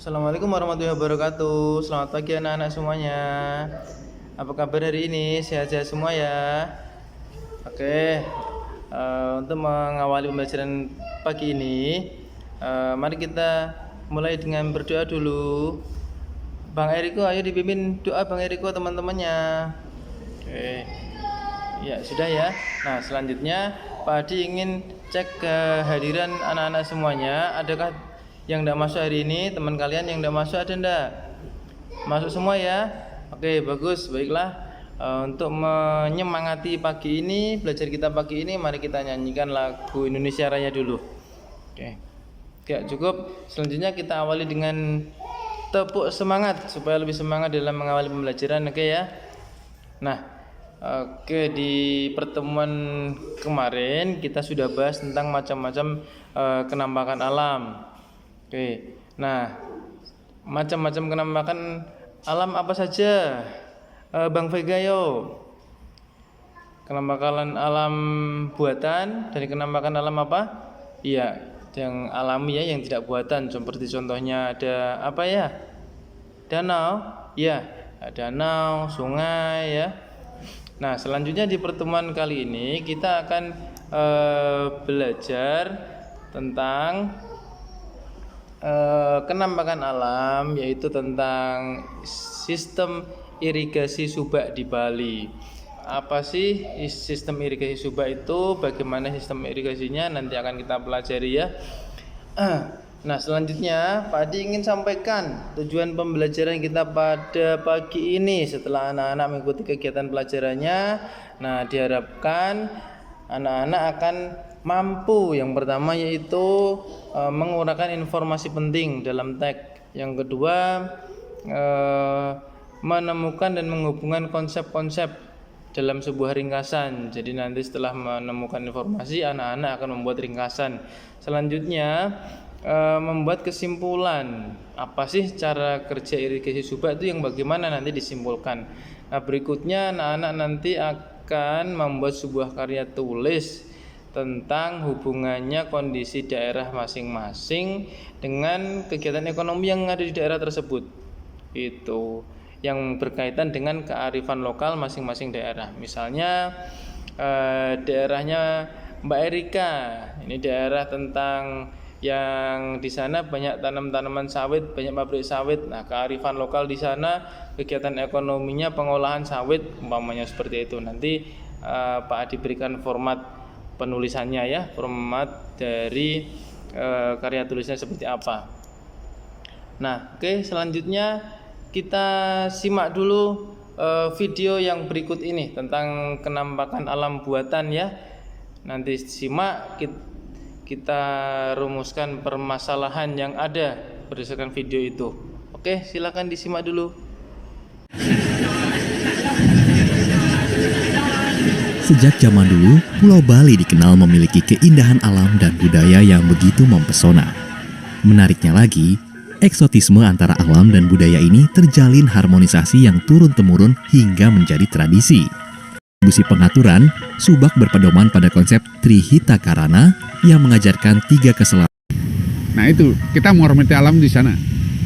Assalamualaikum warahmatullahi wabarakatuh. Selamat pagi anak-anak semuanya. Apa kabar hari ini? Sehat-sehat semua ya. Oke, untuk mengawali pembelajaran pagi ini, mari kita mulai dengan berdoa dulu. Bang Eriko, ayo dipimpin doa Bang Eriko teman-temannya. Oke, ya sudah ya. Nah selanjutnya Pak Adi ingin cek kehadiran anak-anak semuanya. Adakah yang tidak masuk hari ini? Teman kalian yang tidak masuk ada enggak? Masuk semua ya. Oke, bagus. Baiklah. Untuk menyemangati pagi ini, belajar kita pagi ini, mari kita nyanyikan lagu Indonesia Raya dulu. Oke. Ya, cukup. Selanjutnya kita awali dengan tepuk semangat supaya lebih semangat dalam mengawali pembelajaran. Oke ya. Nah, oke, di pertemuan kemarin kita sudah bahas tentang macam-macam kenampakan alam. Oke. Nah, macam-macam kenampakan alam apa saja? Bang Vega yo. Kenampakan alam buatan dan kenampakan alam apa? Iya, yang alami ya, yang tidak buatan. Seperti contohnya ada apa ya? Danau. Ya, danau, sungai ya. Nah, selanjutnya di pertemuan kali ini kita akan belajar tentang kenampakan alam, yaitu tentang sistem irigasi subak di Bali. Apa sih sistem irigasi subak itu? Bagaimana sistem irigasinya? Nanti akan kita pelajari ya. Nah, selanjutnya Pak Adi ingin sampaikan tujuan pembelajaran kita pada pagi ini setelah anak-anak mengikuti kegiatan pelajarannya. Nah, diharapkan anak-anak akan mampu, yang pertama yaitu menguraikan informasi penting dalam teks. Yang kedua, menemukan dan menghubungkan konsep-konsep dalam sebuah ringkasan. Jadi nanti setelah menemukan informasi, anak-anak akan membuat ringkasan. Selanjutnya membuat kesimpulan. Apa sih cara kerja irigasi subak itu, yang bagaimana nanti disimpulkan. Nah, berikutnya anak-anak nanti akan membuat sebuah karya tulis tentang hubungannya kondisi daerah masing-masing dengan kegiatan ekonomi yang ada di daerah tersebut. Itu yang berkaitan dengan kearifan lokal masing-masing daerah. Misalnya daerahnya Mbak Erika, ini daerah tentang yang di sana banyak tanam-tanaman sawit, banyak pabrik sawit. Nah, kearifan lokal di sana, kegiatan ekonominya pengolahan sawit, umpamanya seperti itu. Nanti Pak Adi berikan format penulisannya ya, format dari karya tulisnya seperti apa. Nah, oke, selanjutnya kita simak dulu video yang berikut ini tentang kenampakan alam buatan ya. Nanti simak, kita rumuskan permasalahan yang ada berdasarkan video itu. Oke, silakan disimak dulu. Sejak zaman dulu, Pulau Bali dikenal memiliki keindahan alam dan budaya yang begitu mempesona. Menariknya lagi, eksotisme antara alam dan budaya ini terjalin harmonisasi yang turun-temurun hingga menjadi tradisi. Busi pengaturan, subak berpedoman pada konsep Trihita Karana yang mengajarkan 3 keselamatan. Nah itu, kita menghormati alam di sana.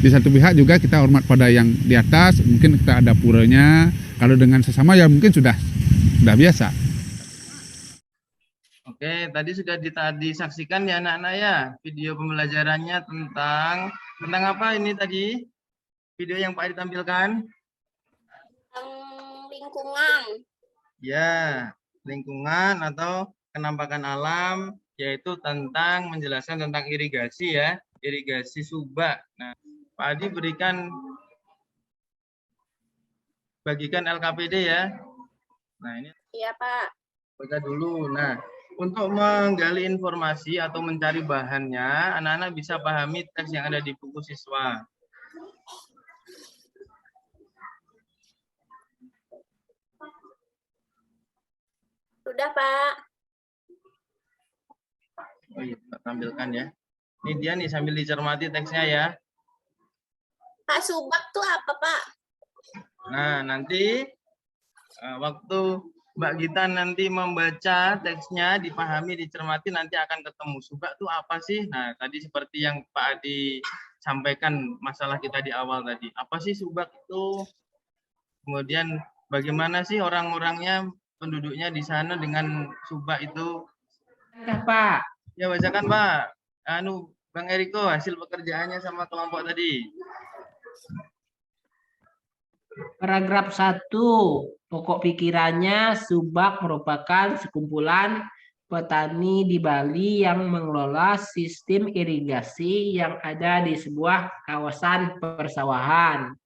Di satu pihak juga kita hormat pada yang di atas, mungkin kita ada puranya. Kalau dengan sesama ya mungkin sudah biasa. Oke, tadi sudah disaksikan ya anak-anak ya, video pembelajarannya tentang apa ini tadi? Video yang Pak ditampilkan? Lingkungan. Ya, lingkungan atau kenampakan alam, yaitu tentang menjelaskan tentang irigasi ya, irigasi subak. Nah, Pak Adi bagikan LKPD ya. Nah, ini. Iya, Pak. Baca dulu. Nah, untuk menggali informasi atau mencari bahannya, anak-anak bisa pahami teks yang ada di buku siswa. Sudah, Pak. Oh iya, Pak tampilkan ya. Ini dia nih, sambil dicermati teksnya ya. Pak, subak tuh apa, Pak? Nah, nanti waktu Mbak Gita nanti membaca teksnya, dipahami, dicermati, nanti akan ketemu subak itu apa sih. Nah, tadi seperti yang Pak Adi sampaikan masalah kita di awal tadi. Apa sih Subak itu? Kemudian bagaimana sih orang-orangnya, penduduknya di sana dengan Subak itu? Nah, Pak, Ya bacakan Pak. Bang Eriko, hasil pekerjaannya sama kelompok tadi. paragraf 1. Pokok pikirannya, Subak merupakan sekumpulan petani di Bali yang mengelola sistem irigasi yang ada di sebuah kawasan persawahan.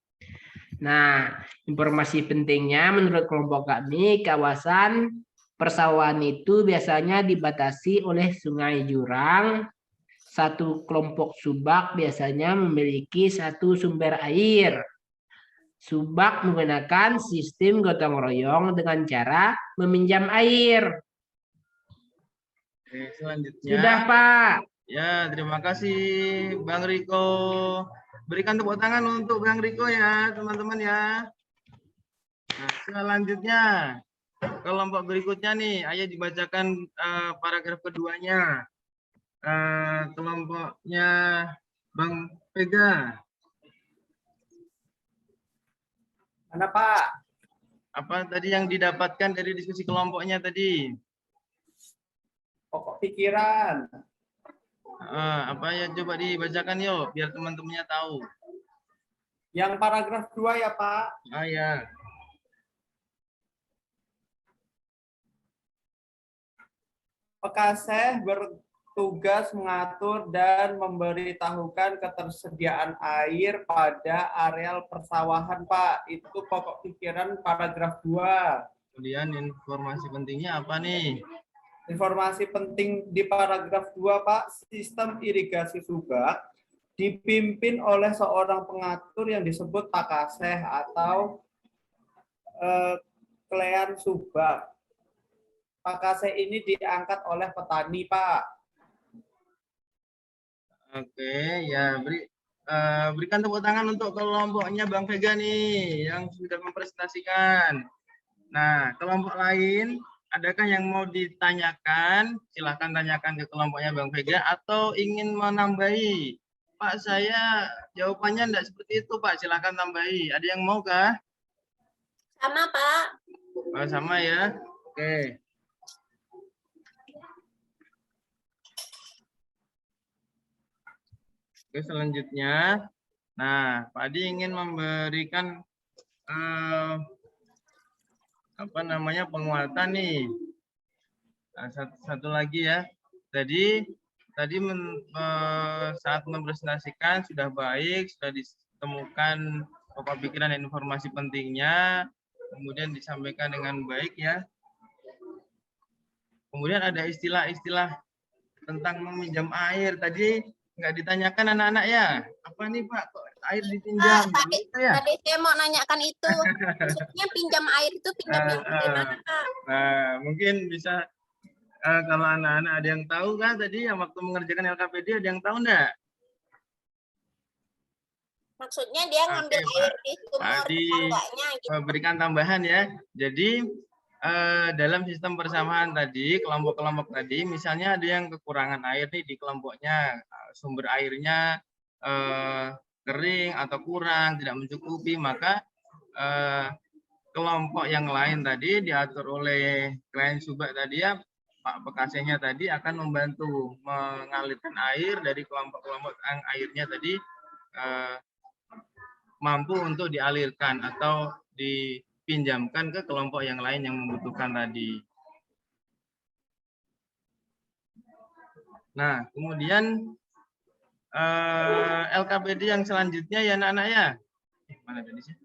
Nah, informasi pentingnya menurut kelompok kami, kawasan persawahan itu biasanya dibatasi oleh sungai jurang. Satu kelompok Subak biasanya memiliki satu sumber air. Subak menggunakan sistem gotong royong dengan cara meminjam air. Oke, selanjutnya. Sudah, Pak. Ya, terima kasih Bang Riko. Berikan tepuk tangan untuk Bang Riko ya, teman-teman ya. Nah, selanjutnya, kelompok berikutnya nih, ayo dibacakan paragraf keduanya. Kelompoknya Bang Vega. Mana Pak? Apa tadi yang didapatkan dari diskusi kelompoknya tadi? Pokok pikiran. Apa ya, coba dibacakan yuk, biar teman-temannya tahu. Yang paragraf 2 ya Pak. Ya. Pekaseh bertugas mengatur dan memberitahukan ketersediaan air pada areal persawahan, Pak. Itu pokok pikiran paragraf 2. Kemudian informasi pentingnya apa nih? Informasi penting di paragraf 2, Pak, sistem irigasi Subak dipimpin oleh seorang pengatur yang disebut Pakaseh atau Klean Subak. Pakaseh ini diangkat oleh petani, Pak. Oke, ya berikan tepuk tangan untuk kelompoknya Bang Vega nih yang sudah mempresentasikan. Nah, kelompok lain, adakah yang mau ditanyakan? Silahkan tanyakan ke kelompoknya Bang Vega atau ingin menambahi. Pak, saya jawabannya tidak seperti itu, Pak. Silahkan tambahi. Ada yang mau kah? Sama, Pak. Sama ya. Oke. Oke, selanjutnya. Nah, Pak Adi ingin memberikan penguatan nih. Nah, satu lagi ya. Tadi saat mempresentasikan sudah baik, sudah ditemukan pokok pikiran dan informasi pentingnya, kemudian disampaikan dengan baik ya. Kemudian ada istilah-istilah tentang meminjam air. Tadi nggak ditanyakan anak-anak ya. Apa nih Pak, kok air dipinjam? Tadi saya mau nanyakan itu. Maksudnya pinjam air itu pinjam yang gimana, Pak? Nah, mungkin bisa kalau anak-anak ada yang tahu kan tadi yang waktu mengerjakan LKPD, ada yang tahu enggak? Maksudnya dia ngambil air di sumur tetangganya gitu. Berikan tambahan ya. Jadi dalam sistem persawahan tadi, kelompok-kelompok tadi, misalnya ada yang kekurangan air nih di kelompoknya, sumber airnya kering atau kurang, tidak mencukupi, maka kelompok yang lain tadi diatur oleh klien Subak tadi ya, Pak Bekasehnya tadi akan membantu mengalirkan air dari kelompok-kelompok yang airnya tadi mampu untuk dialirkan atau dipinjamkan ke kelompok yang lain yang membutuhkan tadi. Nah, kemudian LKPD yang selanjutnya ya anak-anak ya. Mana tadi sih?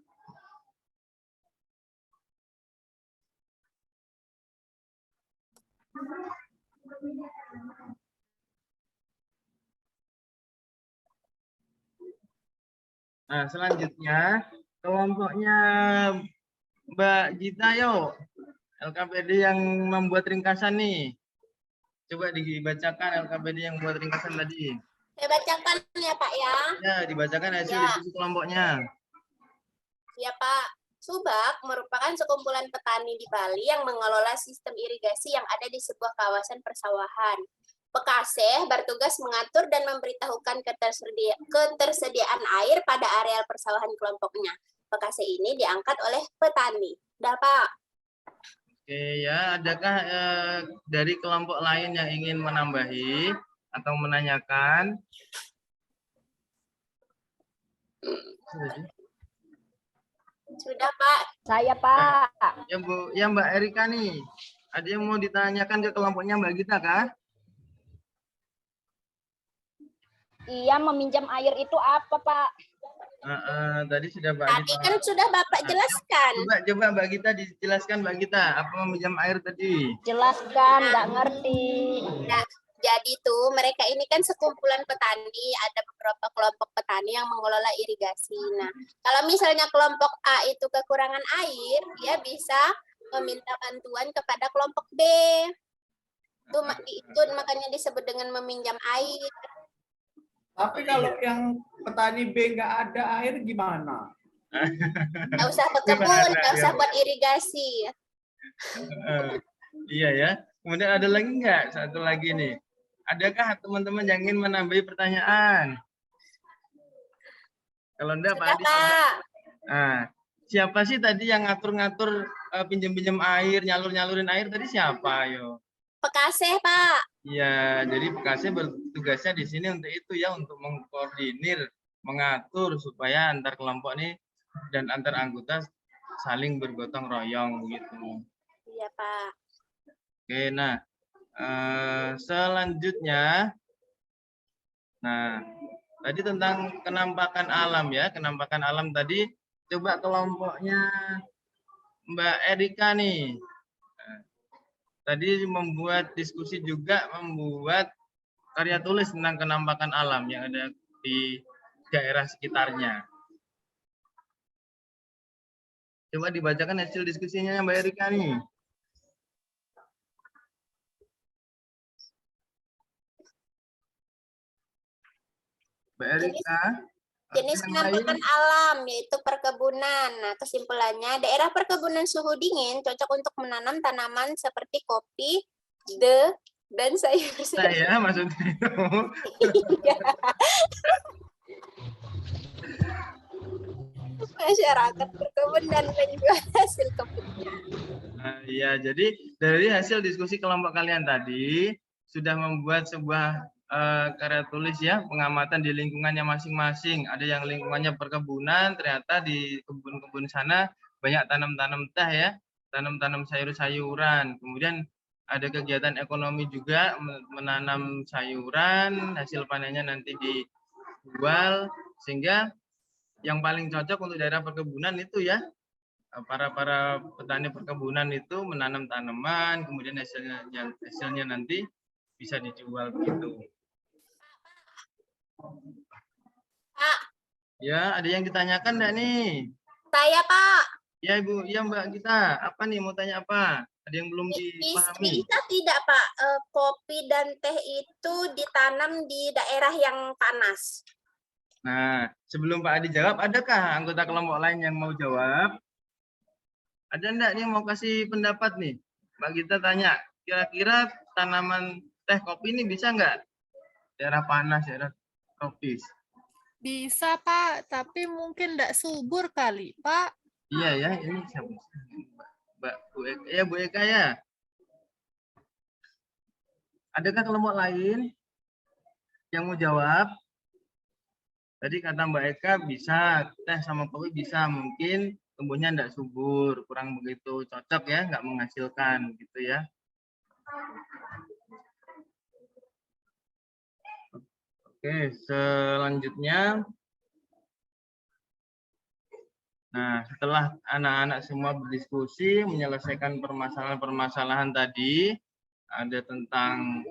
Nah, selanjutnya kelompoknya Mbak Gita yuk. LKPD yang membuat ringkasan nih. Coba dibacakan LKPD yang buat ringkasan tadi. Saya bacakan ya, Pak ya. Ya, dibacakan hasil diskusi kelompoknya. Ya, Pak. Subak merupakan sekumpulan petani di Bali yang mengelola sistem irigasi yang ada di sebuah kawasan persawahan. Pekaseh bertugas mengatur dan memberitahukan ketersediaan air pada areal persawahan kelompoknya. Pekaseh ini diangkat oleh petani. Dah, Pak. Oke ya, adakah dari kelompok lain yang ingin menambahi atau menanyakan? Sudah, Pak. Saya, Pak. Ya Bu, ya Mbak Erika nih. Ada yang mau ditanyakan ke kelompoknya Mbak Gita kah? Iya, meminjam air itu apa, Pak? Tadi sudah Mbak Tadi Gita. kan sudah Bapak jelaskan. Coba Mbak Gita dijelaskan Mbak Gita apa meminjam air tadi? Jelaskan, nggak ngerti. Nah, jadi tuh mereka ini kan sekumpulan petani, ada beberapa kelompok petani yang mengelola irigasi. Nah, kalau misalnya kelompok A itu kekurangan air, dia bisa meminta bantuan kepada kelompok B. Itu makanya disebut dengan meminjam air. Tapi kalau yang petani B nggak ada air gimana? Nggak usah berkebun, nggak usah buat irigasi. Iya ya. Kemudian ada lagi nggak? Satu lagi nih. Adakah teman-teman yang ingin menambahi pertanyaan? Kalau enggak, Pak Sudah, Adi. Pak. Nah, siapa sih tadi yang ngatur-ngatur pinjam-pinjam air, nyalur-nyalurin air tadi siapa, ayo? Pekaseh, Pak. Iya, jadi Pekasih bertugasnya di sini untuk itu ya, untuk mengkoordinir, mengatur supaya antar kelompok nih dan antar anggota saling bergotong royong gitu. Iya, Pak. Oke, nah selanjutnya, nah tadi tentang kenampakan alam ya, kenampakan alam tadi coba kelompoknya Mbak Erika nih. Tadi membuat diskusi juga, membuat karya tulis tentang kenampakan alam yang ada di daerah sekitarnya. Coba dibacakan hasil diskusinya Mbak Erika nih. Mbak Erika. Jenis penampakan alam yaitu perkebunan. Nah, kesimpulannya daerah perkebunan suhu dingin cocok untuk menanam tanaman seperti kopi, dan sayur-sayuran. Saya maksudnya itu. Masyarakat berkebun dan menjual hasil kebunnya. Iya, jadi dari hasil diskusi kelompok kalian tadi sudah membuat sebuah karya tulis ya, pengamatan di lingkungannya masing-masing. Ada yang lingkungannya perkebunan, ternyata di kebun-kebun sana banyak tanam-tanam teh ya, tanam-tanam sayur-sayuran. Kemudian ada kegiatan ekonomi juga, menanam sayuran, hasil panennya nanti dijual, sehingga yang paling cocok untuk daerah perkebunan itu ya, para petani perkebunan itu menanam tanaman, kemudian hasilnya nanti bisa dijual begitu. Pak, Ya, ada yang ditanyakan enggak nih? saya, Pak. Ya, Ibu. Ya, Mbak Gita. Apa nih, mau tanya apa? Ada yang belum dipahami? Bisa tidak, Pak, kopi dan teh itu ditanam di daerah yang panas? Nah, sebelum Pak Adi jawab, adakah anggota kelompok lain yang mau jawab? Ada enggak nih mau kasih pendapat nih? Mbak Gita tanya, kira-kira tanaman teh kopi ini bisa enggak? Daerah panas, daerah tropis. Bisa, Pak, tapi mungkin tidak subur kali, Pak. Iya ya, ini siapa? Mbak Bu Eka ya, Bu Eka ya. Adakah kelompok lain yang mau jawab? Tadi kata Mbak Eka bisa, teh sama kopi bisa, mungkin tumbuhnya tidak subur, kurang begitu cocok ya, nggak menghasilkan gitu ya. Oke, selanjutnya. Nah, setelah anak-anak semua berdiskusi, menyelesaikan permasalahan-permasalahan tadi, ada tentang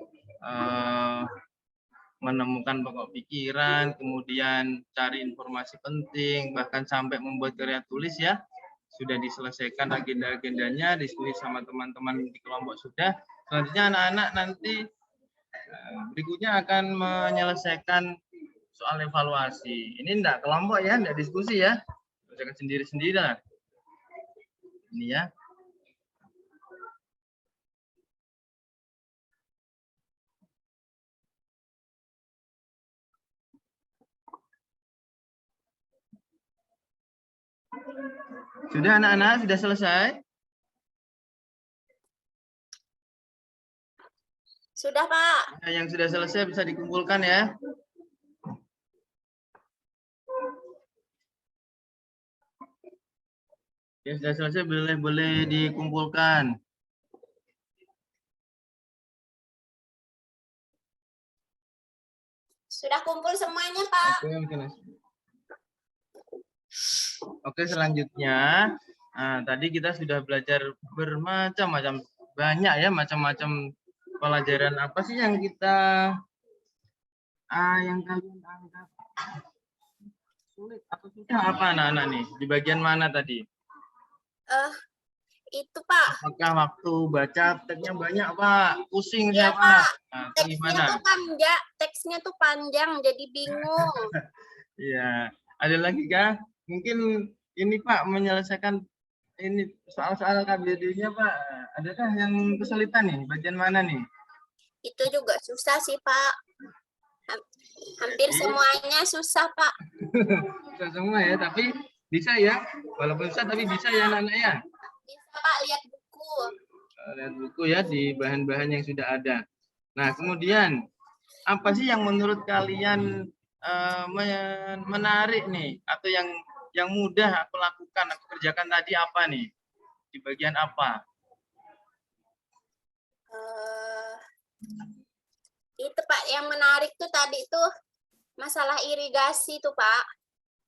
menemukan pokok pikiran, kemudian cari informasi penting, bahkan sampai membuat karya tulis ya, sudah diselesaikan agenda-agendanya, diskusi sama teman-teman di kelompok sudah. Selanjutnya anak-anak nanti berikutnya akan menyelesaikan soal evaluasi. Ini enggak kelompok ya, enggak diskusi ya. Jangan sendiri-sendiri lah. Ini ya. Sudah anak-anak, sudah selesai? Sudah, Pak. Nah, yang sudah selesai bisa dikumpulkan ya. Yang sudah selesai boleh dikumpulkan. Sudah kumpul semuanya, Pak. Oke, selanjutnya, nah, tadi kita sudah belajar bermacam-macam, banyak ya macam-macam pelajaran apa sih yang kita yang kalian anggap sulit atau susah apa anak-anak nih? Di bagian mana tadi? Itu, Pak. Apakah waktu baca teksnya banyak, Pak? Pusing Iya, siapa? Pak. Nah, atau Teksnya gimana? tuh panjang, jadi bingung. Iya. Ada lagi kah? Mungkin ini Pak menyelesaikan ini soal-soal KBD-nya Pak. Adakah yang kesulitan nih? Bagian mana nih? Itu juga susah sih, Pak. Hampir semuanya susah, Pak. Susah semua ya, tapi bisa ya. Walaupun susah tapi bisa ya anak-anak ya. Bisa, Pak, lihat buku. Lihat buku ya di bahan-bahan yang sudah ada. Nah, kemudian apa sih yang menurut kalian menarik nih atau yang mudah aku lakukan, aku kerjakan tadi apa nih? Di bagian apa? Itu, Pak, yang menarik tuh tadi tuh masalah irigasi tuh, Pak.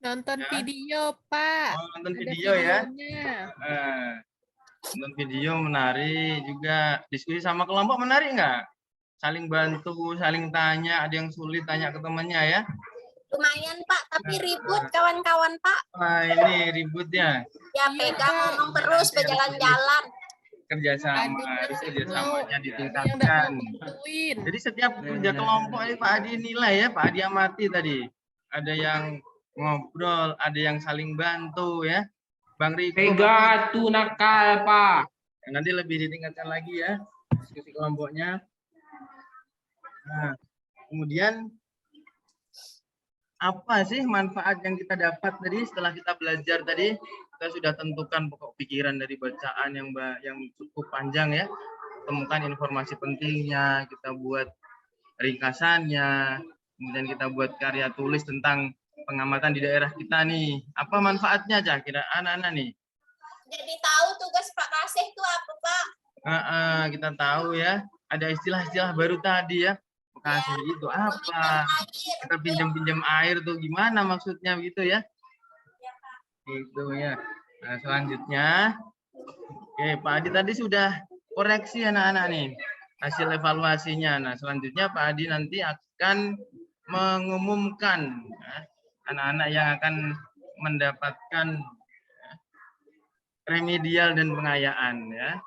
Nonton Ya. video, Pak. Oh, nonton Ada video ya. videonya. Nonton video menarik juga. Diskusi sama kelompok menarik nggak? Saling bantu, saling tanya, ada yang sulit tanya ke temannya ya. Lumayan, Pak, tapi ribut kawan-kawan, Pak. Wah, ini ributnya. Ya, Iya, pegang Pak. ngomong terus berjalan-jalan. Kerjasama, harus kerjasamanya Yang nggak ditingkatkan. mau bantuin. Jadi setiap kerja kelompok ini Pak Adi nilai ya, Pak Adi amati tadi. Ada yang ngobrol, ada yang saling bantu ya. Bang Riko. Vega tuh nakal, Pak. Nanti lebih ditingkatkan lagi ya diskusi kelompoknya. Nah, kemudian apa sih manfaat yang kita dapat tadi setelah kita belajar tadi? Kita sudah tentukan pokok pikiran dari bacaan yang cukup panjang ya. Temukan informasi pentingnya, kita buat ringkasannya, kemudian kita buat karya tulis tentang pengamatan di daerah kita nih. Apa manfaatnya aja kira anak-anak nih? Jadi tahu tugas Pak Kasih itu apa, Pak? Kita tahu ya, ada istilah-istilah baru tadi ya. Bekasi itu apa? Kita pinjam-pinjam air tuh gimana maksudnya begitu ya? Itu ya. Nah, selanjutnya, oke, Pak Adi tadi sudah koreksi anak-anak nih hasil evaluasinya. Nah, selanjutnya Pak Adi nanti akan mengumumkan anak-anak yang akan mendapatkan remedial dan pengayaan ya.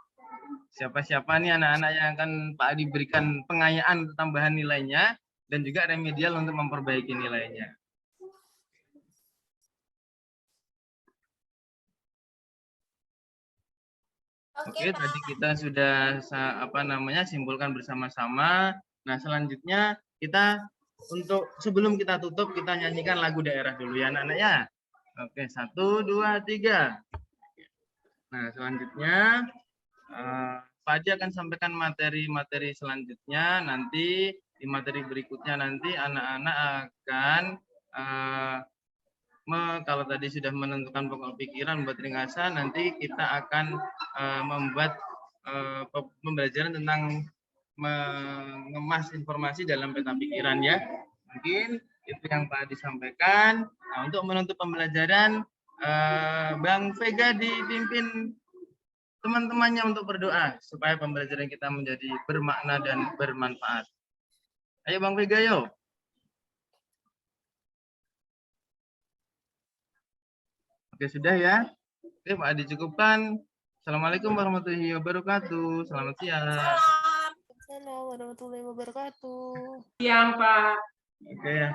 Siapa-siapa nih anak-anak yang akan Pak Adi berikan pengayaan tambahan nilainya dan juga remedial untuk memperbaiki nilainya. Oke, tadi kita sudah simpulkan bersama-sama. Nah, selanjutnya kita untuk sebelum kita tutup kita nyanyikan lagu daerah dulu ya anak-anak ya. Oke, 1 2 3. Nah, selanjutnya Pak Adi akan sampaikan materi-materi selanjutnya. Nanti di materi berikutnya nanti anak-anak akan kalau tadi sudah menentukan pokok pikiran buat ringkasan, nanti kita akan membuat pembelajaran tentang mengemas informasi dalam peta pikiran ya. Mungkin itu yang Pak Adi sampaikan. Nah, untuk menutup pembelajaran, Bang Vega dipimpin teman-temannya untuk berdoa supaya pembelajaran kita menjadi bermakna dan bermanfaat. Ayo Bang Vega, yuk. Oke, sudah ya. Oke, Pak Adi cukupkan. Assalamualaikum warahmatullahi wabarakatuh. Selamat siang. Assalamualaikum warahmatullahi wabarakatuh. Siang, Pak. Oke ya.